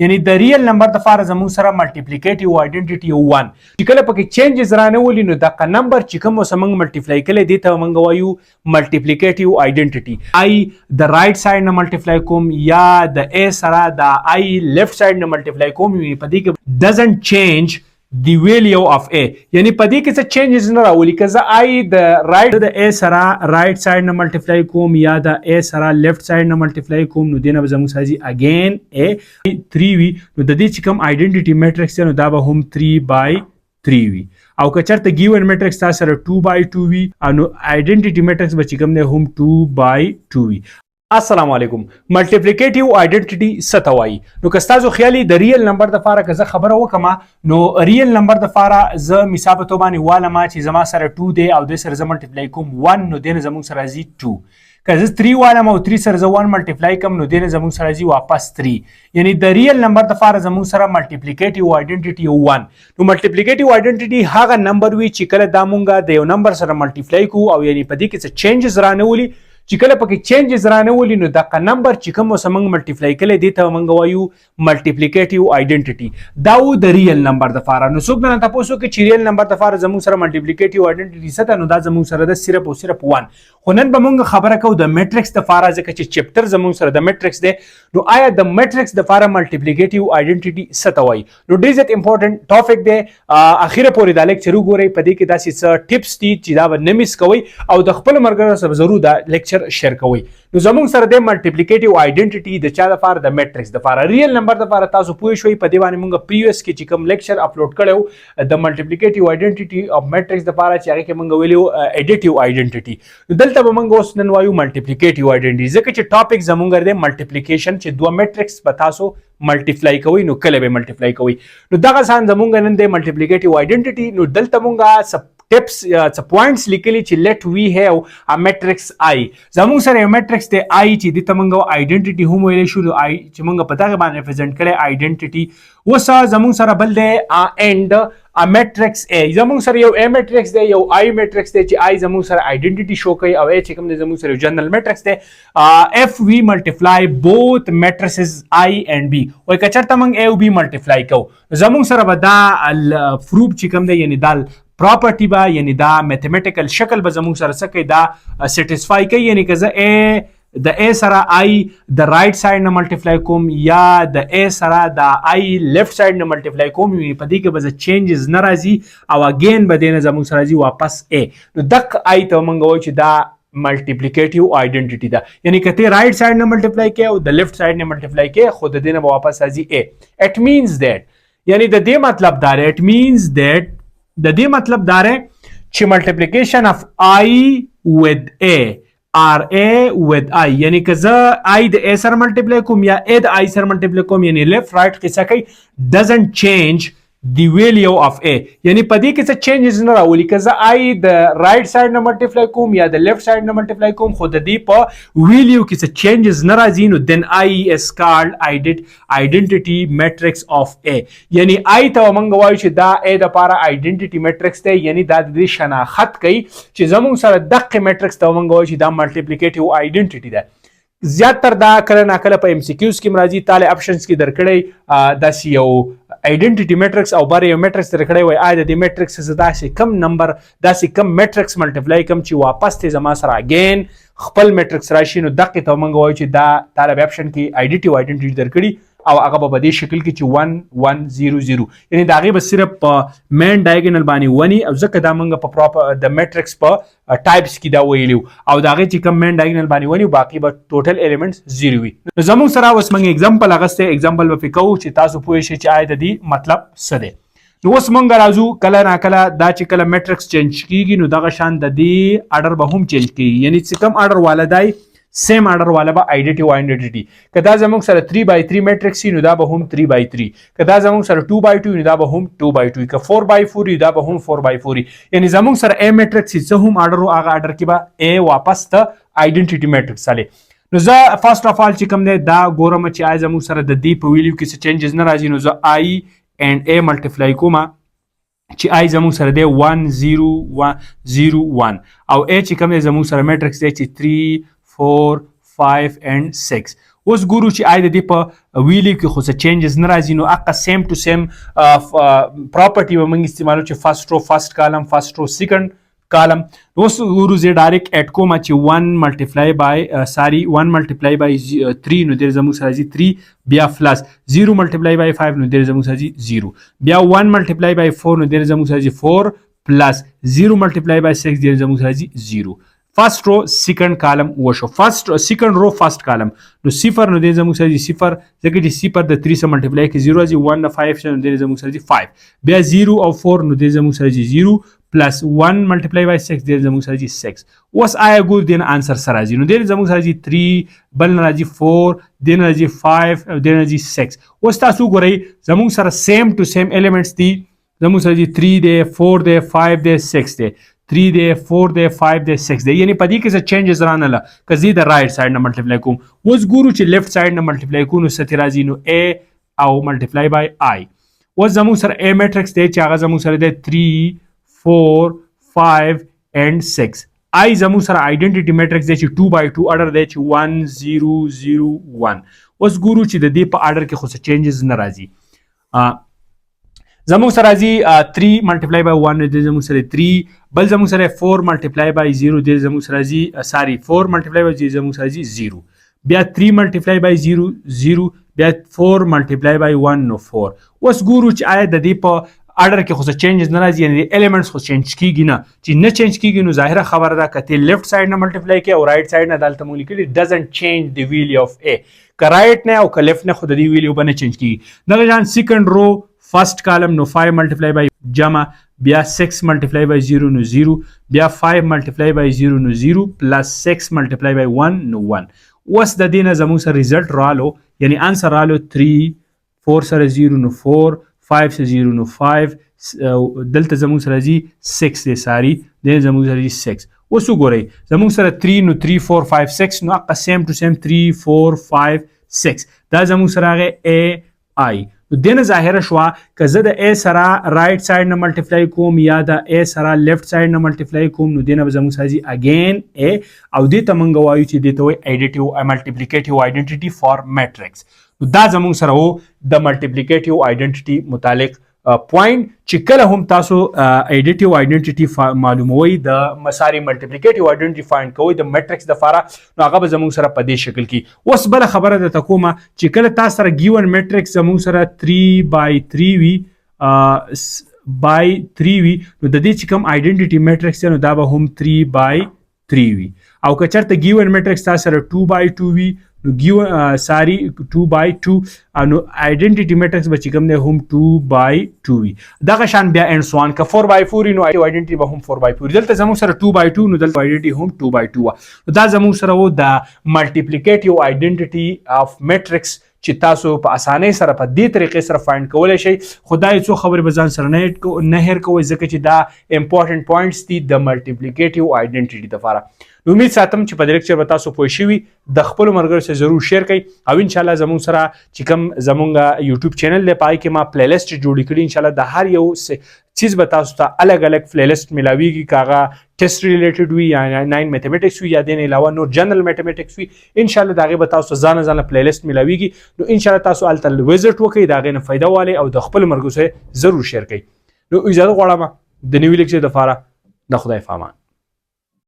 یعنی د ریل نمبر د فار زموږ سره ملټیپلیکیټیو آیډنټیټي 1 چې کله پکې چینجز رانه ولي نو دغه نمبر چې کوم وسمنګ ملټیپلای کله دی ته موږ وایو ملټیپلیکیټیو آیډنټیټي آی د رائټ ساید نه ملټیپلای کوم یا د ا سره د آی لیفت ساید نه ملټیپلای کوم په دې کې doesn't change the value of a یعنی په دې کې څه چینجز نه راولي که زه آی د رائټ د ا سره رائټ ساید نه ملټیپلای کوم یا د ا سره لیفت ساید نه ملټیپلای کوم نو دینه به زموږ سره اگین a 3 وي نو د دې چې کوم آیډنټیټي میټرکس نو دا به هم 3/3 وي او که چېرته ګیون میټرکس تاسو سره 2/2 وي نو آیډنټیټي میټرکس به چې کوم دی هم 2/2 وي. السلام علیکم. ملټیپلیکیټیو آیډنټیټي څه ته وایي؟ نو که ستاسو خیالي د ریل نمبر دپاره که زه خبره وکړم نو ریل نمبر دپاره زه مثال په توګه باندې والم چې زما سره 2 دی او د سره زه ملټیپلای کوم 1 نو دینه زموږ سره راځي 2. که زه 3 والم او 3 سره زه 1 ملټیپلای کوم نو دینه زموږ سره راځي واپس 3. یعنی د ریل نمبر دپاره زموږ سره ملټیپلیکیټیو آیډنټیټي 1. نو ملټیپلیکیټیو آیډنټیټي هغه نمبر وي چې کله دا مونږه د یو نمبر سره ملټیپلای کوو او یعنی په دې کې څه چینجز رانه ولي چې کله پکې چینجز رانه ولي نو دغه نمبر چې کوم وسمنګ ملټیپلای کله دی ته موږ وایو ملټیپلیکیټیو آیډنټیټي. دا و د ریل نمبر دپاره. نو څوک نه تاسو کې چې ریل نمبر دپاره زموږ سره ملټیپلیکیټیو آیډنټیټي څه ده نو دا زموږ سره د صرف او صرف 1. خو نن به موږ خبره کوو د میټرکس دپاره ځکه چې چپټر زموږ سره د میټرکس دی نو آیا د میټرکس دپاره ملټیپلیکیټیو آیډنټیټي څه ته وایي. نو ډیر زیات امپورټنټ ټاپک دی. اخیره پورې دا لیکچر وګورئ په دې کې داسې څه ټپس دي چې دا به نه میس کوئ او د خپل ملګرو سره ضرور دا لیکچر شیر کوئ. نو زموږ سره د ملټیپلیکیټیو آیډنټیټي د چا دپاره د میټرکس دپاره. ریل نمبر دپاره تاسو پوه شوئ په دې باندې موږ پریویس کې چې کوم لیکچر اپلوډ کړی د ملټیپلیکیټیو آیډنټیټي اف میټرکس دپاره چې هغې کې موږ ویلي وو ایډیټیو آیډنټیټي. دلته به موږ اوس نن وایو ملټیپلیکیټیو آیډنټیټي ځکه چې ټاپک زموږ دی ملټیپلیکیشن چې دوه میټرکس به تاسو ملټیپلای کوئ نو کله به ملټیپلای کوئ. نو دغه شان زموږ نن دی ملټیپلیکیټیو آیډنټیټي. نو دلته موږ ټپس څه پوینټس لیکلي چې لیټ وی هیو ا میټرکس آی. زموږ سره یو میټرکس دی آی چې دې ته موږ آیډنټیټي هم ویلی شو. نو آی چې موږ په دغه باندې ریپرزینټ کړی آیډنټیټي. اوس زموږ سره بل دی اینډ ا میټرکس ا. زموږ سره یو ا میټرکس دی یو آی میټرکس دی چې آی زموږ سره آیډنټیټي شو کوي او ا چې کوم دی زموږ سره یو جنرال میټرکس دی. اف وی ملټیپلای بوث میټریسز آی اینډ بی. وایي که چېرته موږ ا او بی ملټیپلای کوو زموږ سره به دا پروف چې کوم دی یعنی دا پراپرټي به یعنی دا میتھمیټیکل شکل به زموږ سره څه کوي دا سیټسفای کوي. یعنی که زه ا د ا سره آی د رائټ ساید نه ملټیپلای کوم یا د ا سره د آی لیفت ساید نه ملټیپلای کوم په دې کې به زه چینجز نه راځي او اگین به دې نه زموږ سره راځي واپس ا. نو دک آی ته موږ وایو چې دا ملټیپلیکیټیو آیډنټیټي ده. یعنی که ته رائټ ساید نه ملټیپلای کوې او د لیفت ساید نه ملټیپلای کوې خو د دې نه به واپس راځي ا. اټ مینز دیټ یعنی د دې مطلب دا دی اټ مینز دیټ د دې مطلب دا دی چې ملټیپلیکیشن اف آی ود ا آر ا ود آی یعنی که زه آی د ا سره ملټیپلای کوم یا ا د آی سره ملټیپلای کوم یعنی لیفت رائټ قصه کوي doesn't change the value of a. یعنی په دې کې څه چینجز نه راولي. که زه آی د رائټ ساید نه ملټیپلای کوم یا د لیفت ساید نه ملټیپلای کوم خو د دې په ویلیو کې څه چینجز نه راځي نو دین آی از کالډ آیډنټیټي میټرکس اف a. یعنی آی ته موږ وایو چې دا ا دپاره آیډنټیټي میټرکس دی یعنی دا د دې شناخت کوي چې زموږ سره دقه میټرکس ته موږ وایو چې دا ملټیپلیکیټیو آیډنټیټي ده. زیاتره دا کله ناکله په ام سی کیوز کې راځي تاله اپشنز کې درکړی داسې یو آیډنټیټي میټرکس او بر یو میټرکس درکړی وای آیا د دې میټرکس څخه داسې کم نمبر داسې کم میټرکس ملټیپلای کم چې واپس ته زما سره اگین خپل میټرکس راشي نو دقه ته موږ وایو چې دا تاله اپشن کې آیډنټیټي درکړي او هغه په دې شکل کې چې 1 1 0 0 یعنی دا غي به صرف په مین ډایګونل باندې ونی او ځکه دا موږ په پراپر د میټرکس په ټایپس کې دا ویلو او دا غي چې کوم مین ډایګونل باندې ونی باقي به ټوټل الیمنټس 0 وي. نو زموږ سره اوس موږ اگزامپل اغسته اگزامپل به فکرو چې تاسو پوه شئ چې آیا د دې مطلب څه دی. نو اوس موږ راځو کله ناکله دا چې کله میټرکس چینج کیږي نو دغه شان د دې اډر به هم چینج کیږي یعنی چې کوم اډر والدای سیم اډر والا به آیډنټیټي. که دا زموږ سره 3/3 میټرکس نو دا به هم 3/3. که دا زموږ سره 2/2 نو دا به هم 2/2. که 4/4 دا به هم 4/4. یعنی زموږ سره ا میټرکس څه هم اډر او هغه اډر کې به ا واپس ته آیډنټیټي میټرکس سره. نو زه فرست اف آل چې کوم دی دا ګورم چې آی زموږ سره د دې په ویلیو کې څه چینجز نه راځي نو زه آی اینډ ا ملټیپلای کوم چې آی زموږ سره دی 1 0 1 0 1 او ا چې کوم دی زموږ سره میټرکس دی چې 3 4 5 and 6. اوس ګورو چې آی د دې په ویلو کې خو څه چینجز نه راځي نو هغه سیم ټو سیم پراپرټي به موږ استعمالو چې فرست رو فرست کالم فرست رو سیکنډ کالم. اوس ګورو زه ډایرکټ اډ کوم چې 1 ملټیپلای بای 1 ملټیپلای بای 3 نو دیر زموږ سره راځي 3 بیا پلس 0 ملټیپلای بای 5 نو دیر زموږ سره راځي 0 بیا 1 ملټیپلای بای 4 نو دیر زموږ سره راځي 4 پلس 0 ملټیپلای بای 6 دیر زموږ سره راځي 0. فرست رو سیکنډ کالم وشو فرست سیکنډ رو فرست کالم نو صفر نو دیر زموږ سره راځي صفر ځکه چې صفر د 3 سره ملټیپلای کې 0 راځي 1 نه 5 نو دیر زموږ سره راځي 5 بیا 0 او 4 نو دیر زموږ سره راځي 0 plus 1 multiply by 6 دیر زموږ سره راځي 6. اوس آیا ګور دین انسر سره راځي نو دیر زموږ سره راځي 3 بل نه راځي 4 دین راځي 5 او دین راځي 6. اوس تاسو ګورئ زموږ سره سیم ټو سیم ایلیمنټس دي زموږ سره راځي 3 دی 4 دی 5 دی 6 دی 3 دی 4 دی 5 دی 6 دی یعنی په دې کې څه چینجز رانه له که زه د رائټ سایډ نه ملټیپلای کوم. اوس ګورو چې لیفت سایډ نه ملټیپلای کوو نو څه راځي نو a او ملټیپلای بای i. اوس زموږ سره a میټرکس دی چې هغه زموږ سره دی 3 4 5 and 6. I زموږ سره آیډنټیټي میټرکس دی چې 2 by 2 اډر دی چې 1 0 0 1. اوس ګورو چې د دې په اډر کې خو څه چینجز نه راځي. زموږ سره راځي 3 ملټیپلای بای 1 دی زموږ سره 3 بل زموږ سره 4 ملټیپلای بای 0 دی زموږ سره راځي ساري 4 ملټیپلای بای 0 زموږ سره راځي 0 بیا 3 ملټیپلای بای 0 0 بیا 4 ملټیپلای بای 1 نو 4. اوس ګورو چې آیا د دې په اډر کې خو څه چینجز نه راځي یعنی ایلیمنټس خو چینج کیږي نه چې نه چینج کیږي نو ظاهره خبره ده کته لیفت سایډ نه ملټیپلای کوي او رائټ سایډ نه دلته مو لیکلي doesn't change the value of a که رائټ نه او که لیفت نه خو د دې ویلیو باندې چینج کیږي. دغه جان سیکنډ رو فرست کالم نو 5 ملټیپلای بای جمع بیا 6 ملټیپلای بای 0 نو 0 بیا 5 ملټیپلای بای 0 نو 0 پلس 6 ملټیپلای بای 1 نو 1. اوس د دې نه زموږ سره ریزلټ رالو یعنی انسر رالو 3 4 سره 0 نو 4 5 سره 0 نو 5 دلته زموږ سره راځي 6 دی ساري دلته زموږ سره راځي 6. اوس وګورئ زموږ سره 3 نو 3 4 5 6 نو هغه سیم ټو سیم 3 4 5 6 دا زموږ سره راغی a i. نو دنه ظاهره شوه که زه د a سره رائټ سایډ نه ملټیپلای کوم یا د a سره لیفت سایډ نه ملټیپلای کوم نو دنه به زموږ سره راځي اگین a او دې ته موږ وایو چې دې ته وایي ایډیټیو ملټیپلیکیټیو آیډنټیټي فار میټرکس. نو دا زموږ سره و د ملټیپلیکیټیو آیډنټیټي متعلق پوینټ چې کله هم تاسو ایډیټیو آیډنټیټي معلوموي د مساري ملټیپلیکیټیو آیډنټیټي فایند کوئ د میټرکس د فاره نو هغه به زموږ سره په دې شکل کې. اوس بل خبره ده تکومه چې کله تاسو سره ګیون میټرکس زموږ سره 3 by 3 وي by 3 وي نو د دې چې کوم آیډنټیټي میټرکس نو دا به هم 3 by 3 وي او که چېرته ګیون میټرکس تاسو سره 2 by 2 وي نو ګیون ساري 2 by 2 نو آیډنټیټي میټرکس به چې کوم دی هم 2 by 2 وي. دغه شان بیا اینډ سو آن که 4 by 4 نو آیډنټیټي به هم 4 by 4 دلته زموږ سره 2 by 2 نو دلته آیډنټیټي هم 2 by 2 نو دا زموږ سره و د ملټیپلیکیټیو آیډنټیټي اف میټرکس چې تاسو په اسانۍ سره په دې طریقې سره فایند کولی شئ. خدای څو خبرې به ځان سره نه هیر کوئ ځکه چې دا امپورټنټ پوینټس دي د ملټیپلیکیټیو آیډنټیټي دپاره. نو امید ساتم چې په دې لیکچر به تاسو پوه شوي د خپلو ملګرو سره ضرور شیر کړئ او انشاءالله زموږ سره چې کوم زموږ یوټیوب چینل دی په هغې کې ما پلی لیسټ جوړې کړي انشاءالله د هر یو چیز به تاسو ته الګ الګ پلی لیسټ میلاویږي که هغه ټیسټ ریلیټډ وي یا 9 میتھمیټکس وي یا دې نه علاوه نور جنرل میتھمیټکس وي انشاءالله د هغې به تاسو ته ځانه پلی لیسټ میلاویږي. نو انشاءالله تاسو هلته وزټ وکړئ د هغې نه فایده والئ او د خپلو ملګرو سره ضرور شیر کړئ. نو اجازه غواړم د نوي لیکچر دپاره د خدای په امان.